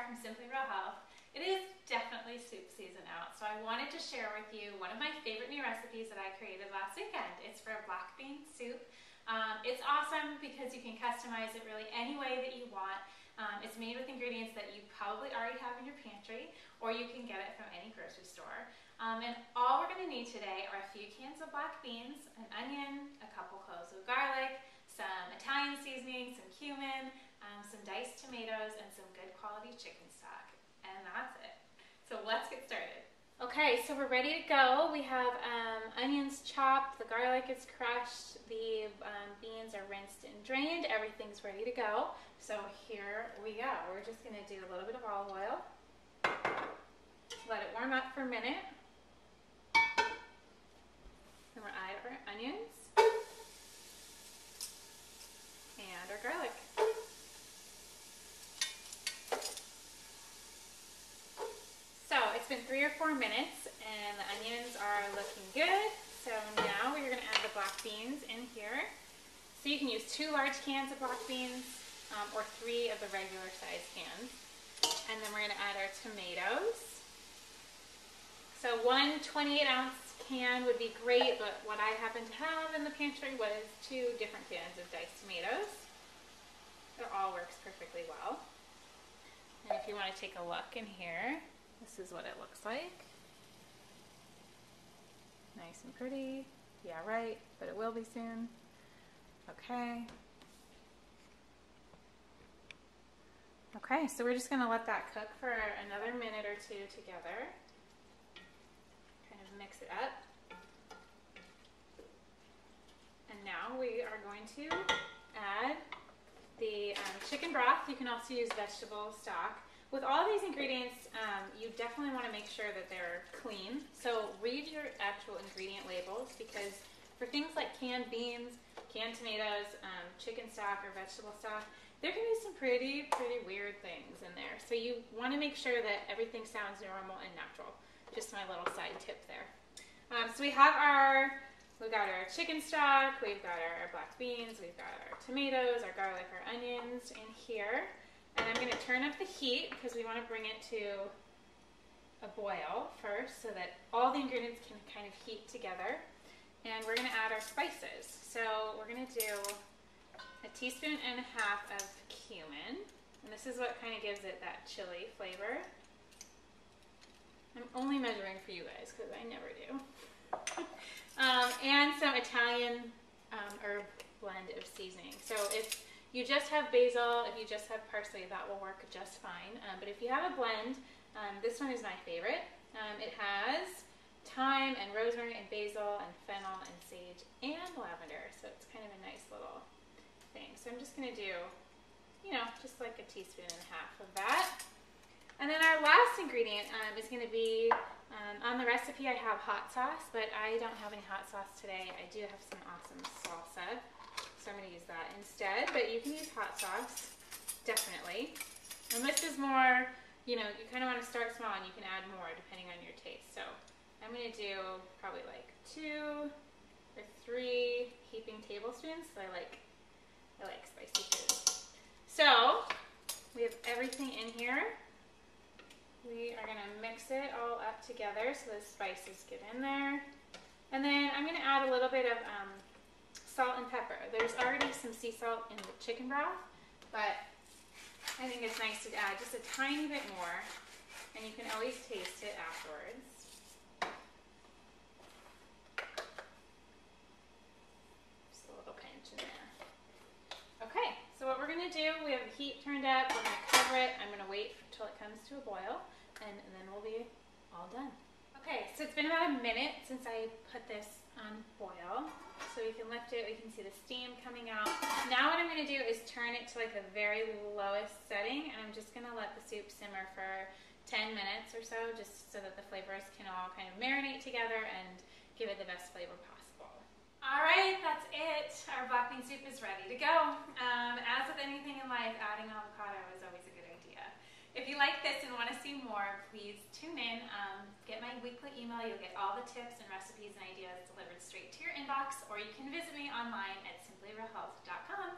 from Simply Real Health. It is definitely soup season out, so I wanted to share with you one of my favorite new recipes that I created last weekend. It's for black bean soup. It's awesome because you can customize it really any way that you want. It's made with ingredients that you probably already have in your pantry, or you can get it from any grocery store. And all we're going to need today are a few cans of black beans, an onion, a couple cloves of garlic, some Italian seasoning, some cumin, some diced tomatoes, and some good quality chicken stock. And that's it. So let's get started. Okay, so we're ready to go. We have onions chopped, the garlic is crushed, the beans are rinsed and drained, everything's ready to go. So here we go. We're just going to do a little bit of olive oil, let it warm up for a minute, then we'll add our onions and our garlic. So it's been 3 or 4 minutes and the onions are looking good. So now we're going to add the black beans in here. So you can use 2 large cans of black beans or 3 of the regular size cans. And then we're going to add our tomatoes. So one 28-ounce can would be great, but what I happen to have in the pantry was 2 different cans of diced tomatoes. It all works perfectly well. And if you want to take a look in here, this is what it looks like. Nice and pretty. Yeah, right, but it will be soon. Okay. Okay, so we're just going to let that cook for another minute or 2 together. Kind of mix it up. And now we are going to add the chicken broth. You can also use vegetable stock. With all these ingredients, you definitely want to make sure that they're clean. So read your actual ingredient labels, because for things like canned beans, canned tomatoes, chicken stock or vegetable stock, there can be some pretty weird things in there. So you want to make sure that everything sounds normal and natural. Just my little side tip there. So we've got our chicken stock, we've got our black beans, we've got our tomatoes, our garlic, our onions in here. And I'm going to turn up the heat because we want to bring it to a boil first so that all the ingredients can kind of heat together. And we're going to add our spices. So we're going to do 1.5 teaspoons of cumin. And this is what kind of gives it that chili flavor. I'm only measuring for you guys because I never do. And some Italian herb blend of seasoning. So if you just have basil, if you just have parsley, that will work just fine. But if you have a blend, this one is my favorite. It has thyme and rosemary and basil and fennel and sage and lavender. So it's kind of a nice little thing. So I'm just going to do, just like 1.5 teaspoons of that. And then our last ingredient is going to be, on the recipe I have hot sauce, but I don't have any hot sauce today. I do have some awesome salsa. So I'm going to use that instead, but you can use hot sauce, definitely. And this is more, you kind of want to start small and you can add more depending on your taste. So I'm going to do probably like 2 or 3 heaping tablespoons. So I like spicy food. So we have everything in here. We are going to mix it all up together so the spices get in there. And then I'm going to add a little bit of salt and pepper. There's already some sea salt in the chicken broth, but I think it's nice to add just a tiny bit more, and you can always taste it afterwards. Just a little pinch in there. Okay, so what we're going to do, we have the heat turned up, we're going to cover it. I'm going to wait until it comes to a boil, and then we'll be all done. Okay, so it's been about a minute since I put this on boil. So we can lift it, we can see the steam coming out. Now what I'm going to do is turn it to like the very lowest setting, and I'm just going to let the soup simmer for 10 minutes or so, just so that the flavors can all kind of marinate together and give it the best flavor possible. Alright, that's it. Our black bean soup is ready to go. As with anything in life, adding avocado is always a good idea. If you like this and want to see more, please tune in. Get my weekly email. You'll get all the tips and recipes and ideas delivered straight to your inbox, or you can visit me online at simplyrealhealth.com